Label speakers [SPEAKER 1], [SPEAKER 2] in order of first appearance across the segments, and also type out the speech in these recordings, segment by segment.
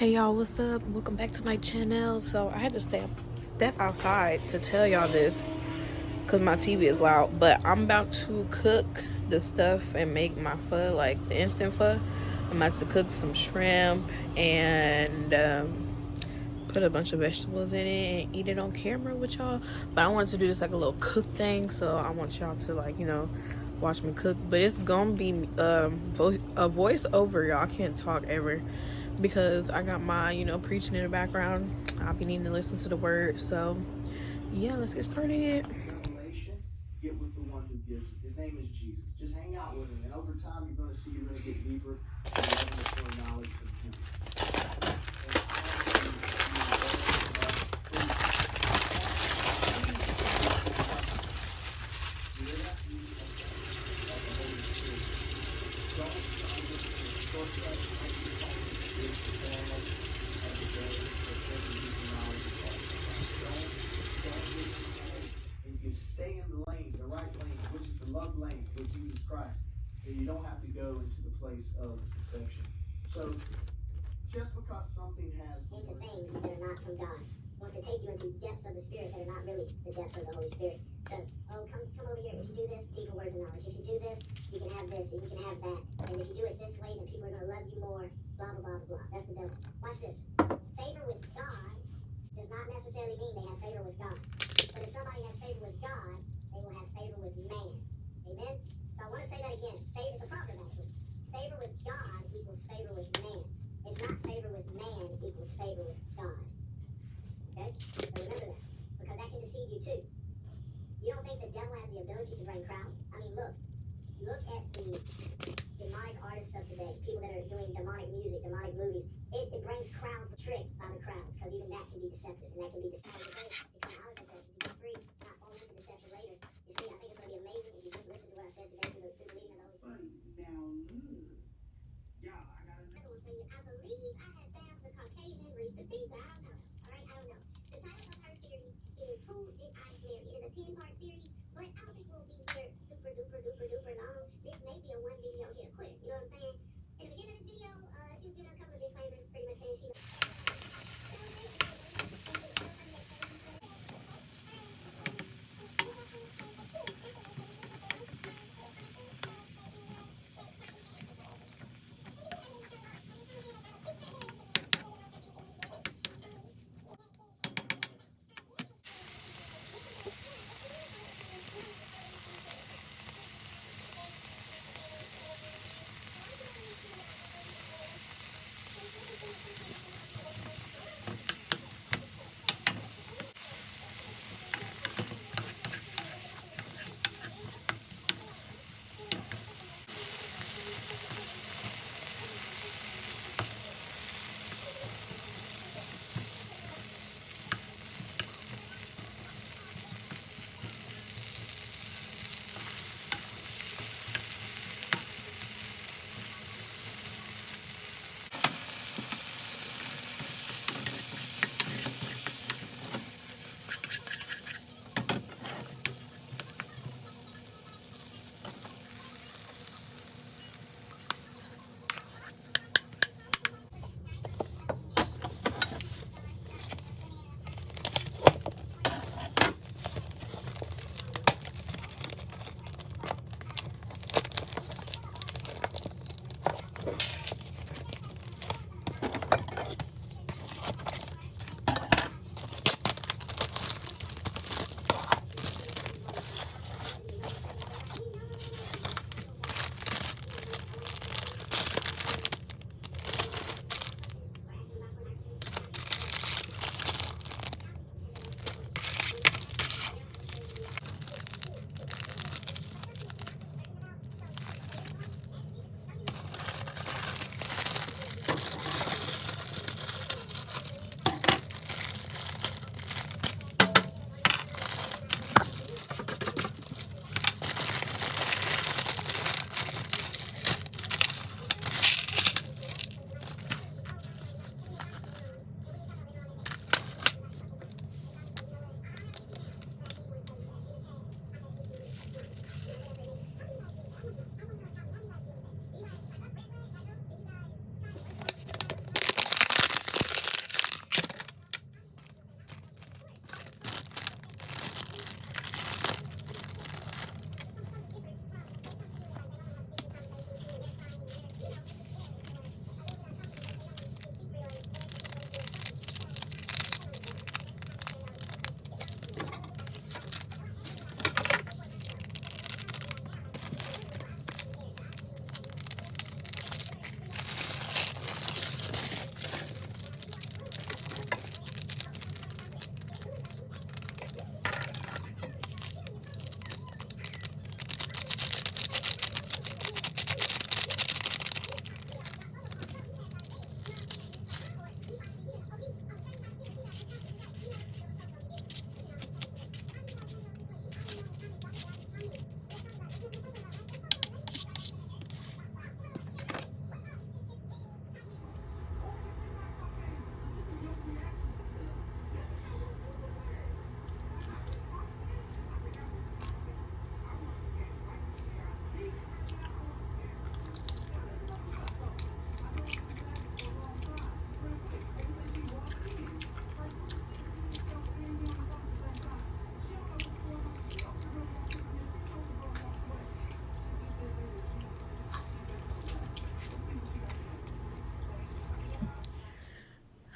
[SPEAKER 1] Hey y'all, what's up? Welcome back to my channel. So I had to step outside to tell y'all this because my TV is loud. But I'm about to cook the stuff and make my pho, like the instant pho. I'm about to cook some shrimp and put a bunch of vegetables in it and eat it on camera with y'all. But I wanted to do this like a little cook thing, so I want y'all to watch me cook. But it's gonna be a voice over, y'all. I can't talk ever because I got my preaching in the background. I'll be needing to listen to the word. So yeah, let's get started.
[SPEAKER 2] Revelation, get with the one who gives it. His name is Jesus. Just hang out with him, and over time you're going to see you're going to get deeper in revelatory knowledge from him. Stay in the lane, the right lane, which is the love lane with Jesus Christ, and you don't have to go into the place of deception. So, just because something has
[SPEAKER 3] into things that are not from God, wants to take you into depths of the Spirit that are not really the depths of the Holy Spirit. So, come over here. If you do this, deeper words of knowledge. If you do this, you can have this, and you can have that. And if you do it this way, then people are going to love you more. Blah blah blah blah blah. That's the devil. Watch this. Favor with God does not necessarily mean they have favor with God. But if somebody has favor with God, they will have favor with man. Amen? So I want to say that again. Favor, it's a proverb actually. Favor with God equals favor with man. It's not favor with man equals favor with God. Okay? So remember that. Because that can deceive you too. You don't think the devil has the ability to bring crowds? I mean, look at the demonic artists of today, people that are doing demonic music, demonic movies. It brings crowds tricked by the crowds, because even that can be deceptive, and that can be deceptive. To come out of deception, to get free, not fall into deception later. You see, I think it's going to be amazing if you just listen to what I said today through the leading of the Holy Spirit. I believe I had found the Caucasian rooster teeth. I don't know. All right, I don't know. The title of her series is Who Did I Marry? It is a 10-part series, but I don't think we'll be here super duper duper duper long. This may be a one video hit a quitter. You know what I'm saying? In the beginning of this video, she was giving a couple of disclaimers, pretty much saying she was.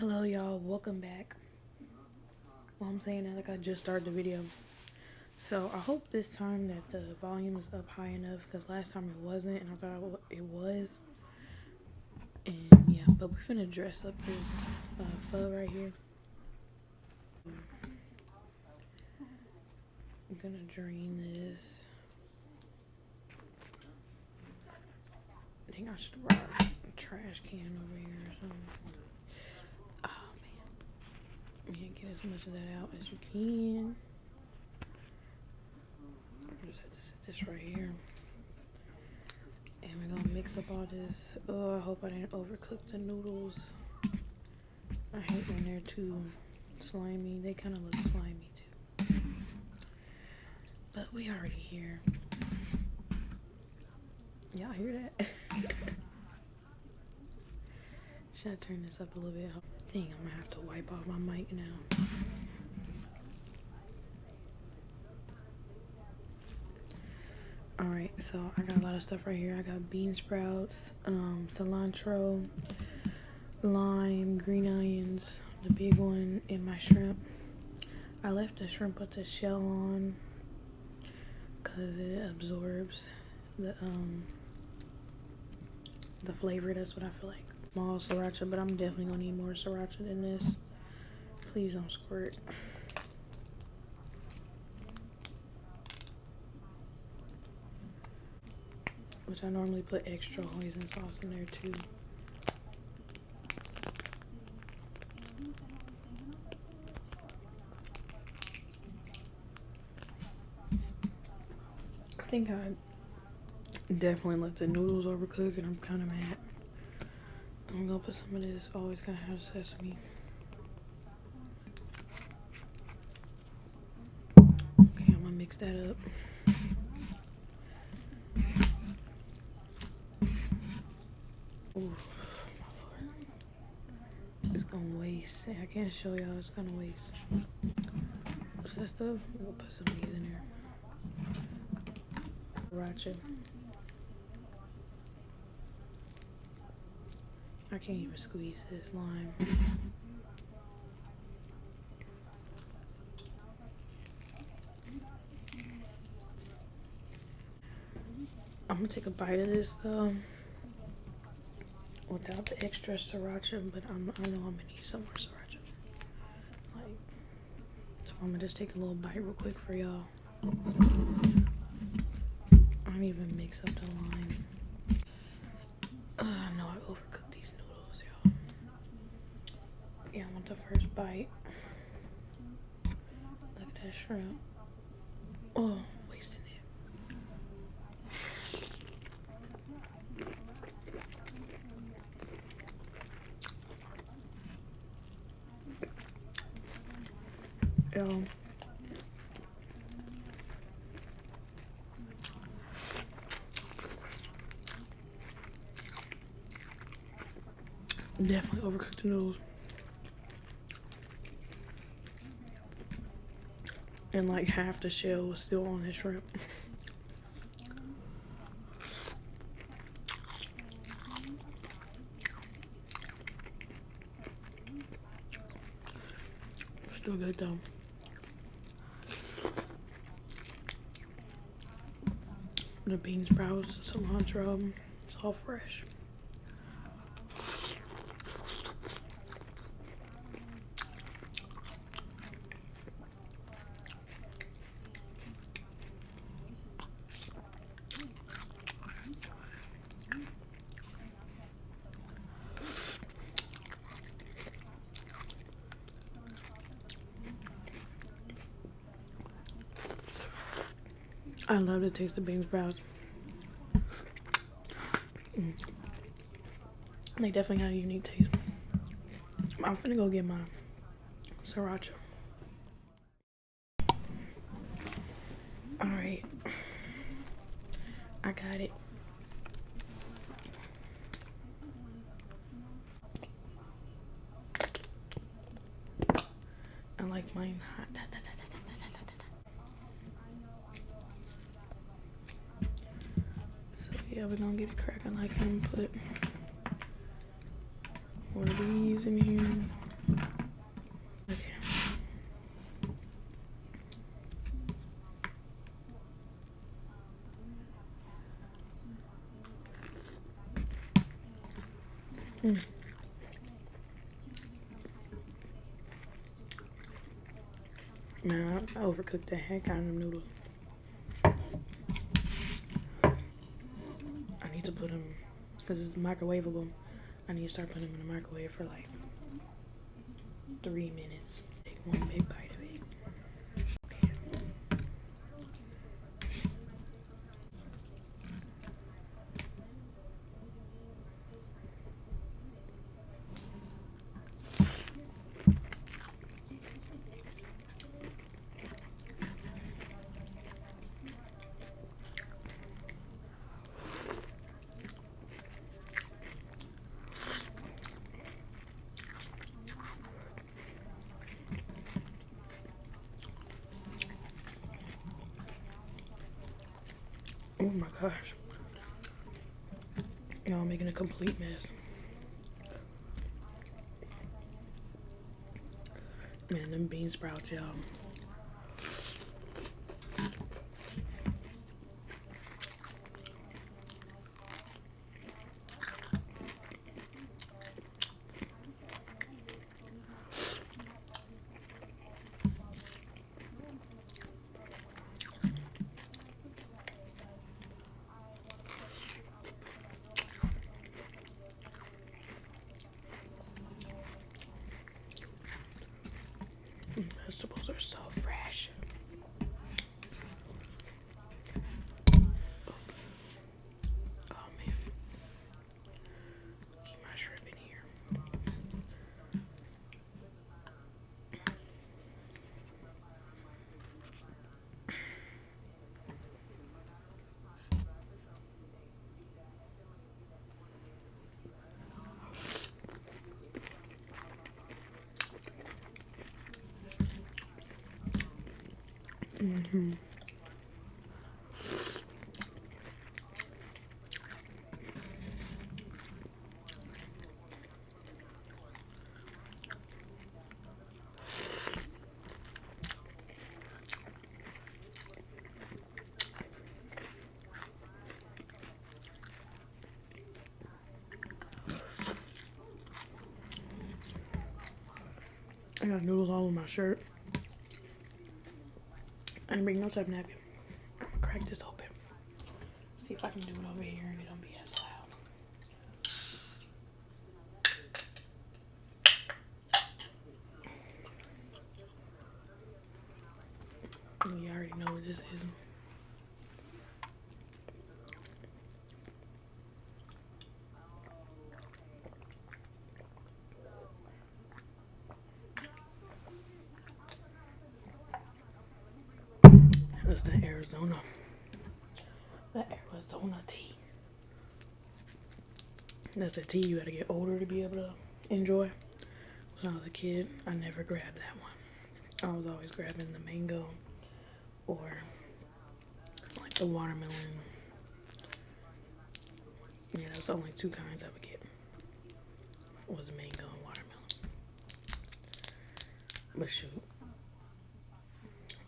[SPEAKER 1] Hello y'all, welcome back. Well, I'm saying that like I just started the video. So I hope this time that the volume is up high enough, because last time it wasn't and I thought it was. And yeah, but we're finna dress up this pho right here. I'm gonna drain this. I think I should have brought a trash can over here or something. Oh man. Yeah, get as much of that out as you can. I just have to set this right here. And we're gonna mix up all this. Oh, I hope I didn't overcook the noodles. I hate when they're too slimy. They kind of look slimy too. But we already here. Y'all hear that? Should I turn this up a little bit? Dang, I'm gonna have to wipe off my mic now. Alright, so I got a lot of stuff right here. I got bean sprouts, cilantro, lime, green onions, the big one, and my shrimp. I left the shrimp with the shell on because it absorbs the flavor. That's what I feel like. Small sriracha, but I'm definitely gonna need more sriracha than this. Please don't squirt. Which I normally put extra hoisin sauce in there too. I think I definitely let the noodles overcook and I'm kind of mad. I'm gonna put some of this, always gonna have sesame. Okay, I'm gonna mix that up. Oof, my lord. It's gonna waste. I can't show y'all, it's gonna waste. What's that stuff? We'll put some of these in there. Sriracha. I can't even squeeze this lime. I'm gonna take a bite of this though, without the extra sriracha, but I know I'm gonna need some more sriracha. Like, so I'm gonna just take a little bite real quick for y'all. I don't even mix up the lime. I know I overcooked these noodles, y'all. Yeah, I want the first bite. Look at that shrimp. Oh, wasting it. Yo. Definitely overcooked the noodles. And like half the shell was still on that shrimp. Still good though. The bean sprouts, cilantro, it's all fresh. I love the taste of bean sprouts. They definitely got a unique taste. I'm finna go get my sriracha. Alright. I got it. I like mine hot. So yeah, we're gonna get it cracking like him. Put one of these in here. Man, I overcooked the heck out of them noodles. I need to put them, because it's microwavable. I need to start putting them in the microwave for like 3 minutes. Take one big bite of it. Okay. Oh my gosh. Y'all making a complete mess. Man, them bean sprouts, y'all. Vegetables are so fresh. Oh man. Keep my shrimp in here. I got noodles all in my shirt. I didn't bring no type of napkin. I'm gonna crack this open. See if I can do it over here and it don't be as loud. You already know what this is. That's the Arizona. The Arizona tea. That's a tea you gotta get older to be able to enjoy. When I was a kid, I never grabbed that one. I was always grabbing the mango or like the watermelon. Yeah, that's the only two kinds I would get. Was mango and watermelon. But shoot.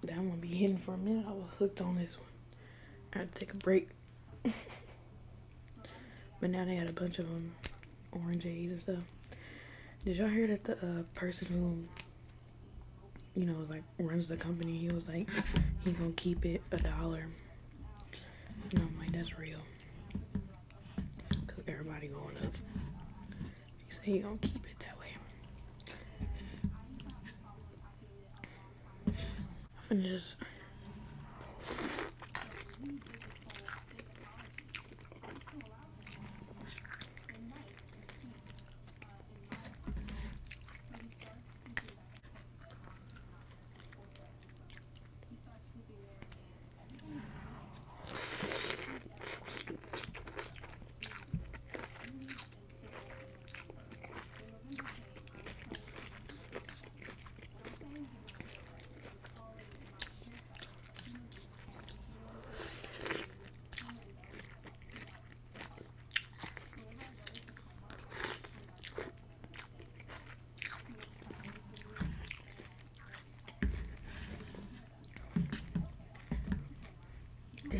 [SPEAKER 1] That one be hidden for a minute. I was hooked on this one. I had to take a break. But now they had a bunch of them. Orangeade and stuff. Did y'all hear that the person who, you know, like runs the company, he was like, he gonna keep it $1. And I'm like, that's real. Cause everybody going up. He said he gonna keep it that way. I'm finna just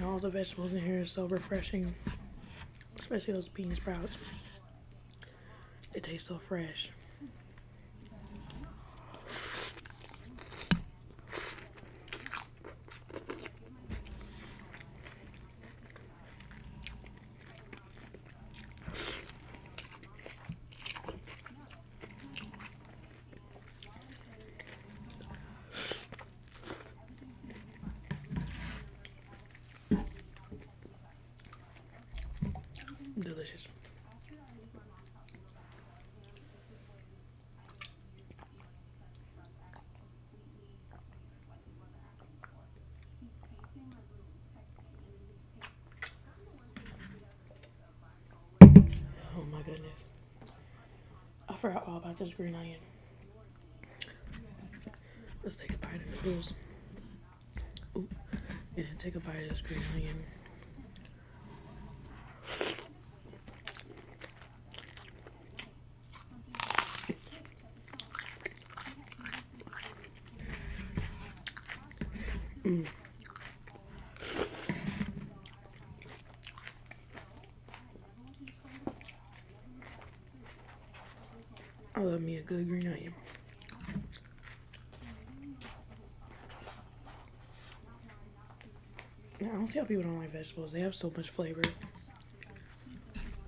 [SPEAKER 1] all the vegetables in here are so refreshing, especially those bean sprouts. It tastes so fresh. Delicious. Oh my goodness. I forgot all about this green onion. Let's take a bite of the noodles. Ooh. And then take a bite of this green onion. Mm. I love me a good green onion. I don't see how people don't like vegetables. They have so much flavor.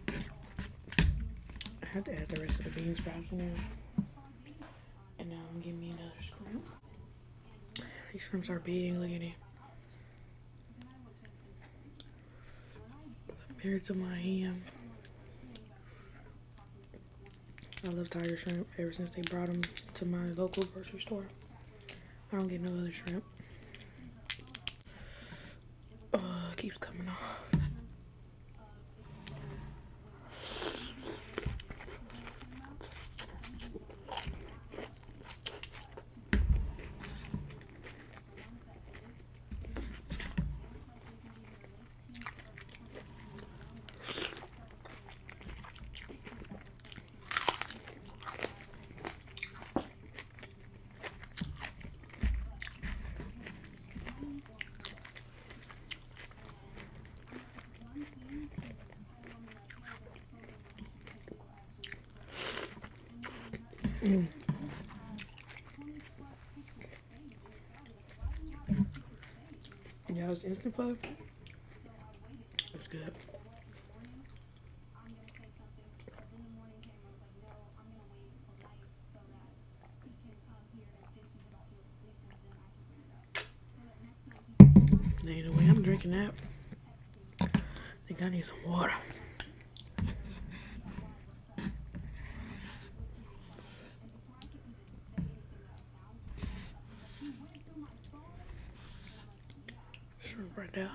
[SPEAKER 1] I had to add the rest of the bean sprouts in there. And now I'm getting me another shrimp. These shrimps are big. Look at it. Compared to my ham. I love tiger shrimp ever since they brought them to my local grocery store. I don't get no other shrimp. Oh, it keeps coming off. Mm. Yeah, it's instant flow. It's good. Ain't no way I'm drinking that. I think I need some water. Shrimp right there.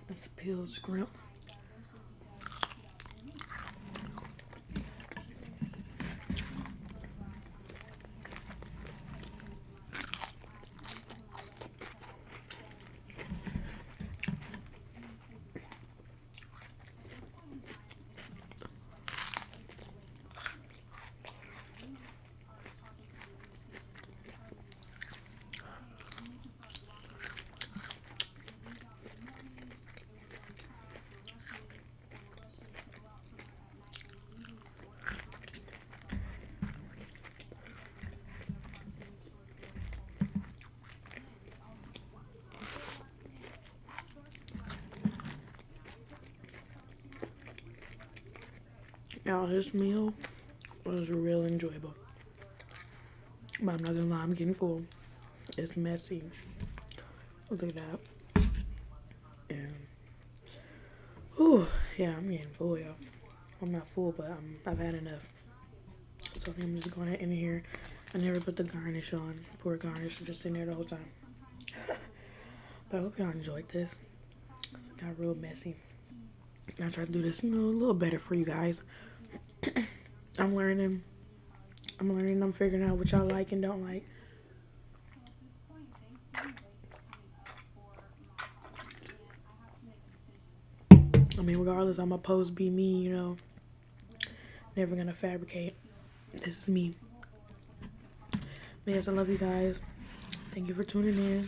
[SPEAKER 1] That's a peeled shrimp. Y'all, this meal was real enjoyable. But I'm not gonna lie, I'm getting full. It's messy. Look at that. And, whew, yeah, I'm getting full, y'all. I'm not full, but I've had enough. So I'm just going in here. I never put the garnish on. Poor garnish was just sitting there the whole time. But I hope y'all enjoyed this. It got real messy. I tried to do this, a little better for you guys. I'm learning. I'm figuring out what y'all like and don't like. I mean, regardless, I'm supposed to be me, Never gonna fabricate. This is me. But yes, I love you guys. Thank you for tuning in.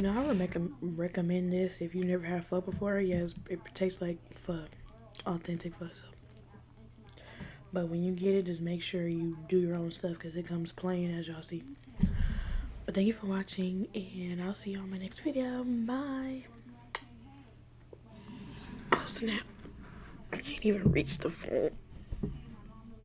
[SPEAKER 1] I would recommend this if you never had pho before. Yes, it tastes like pho, authentic pho. So. But when you get it, just make sure you do your own stuff because it comes plain, as y'all see. But thank you for watching, and I'll see you on my next video. Bye. Oh, snap. I can't even reach the phone.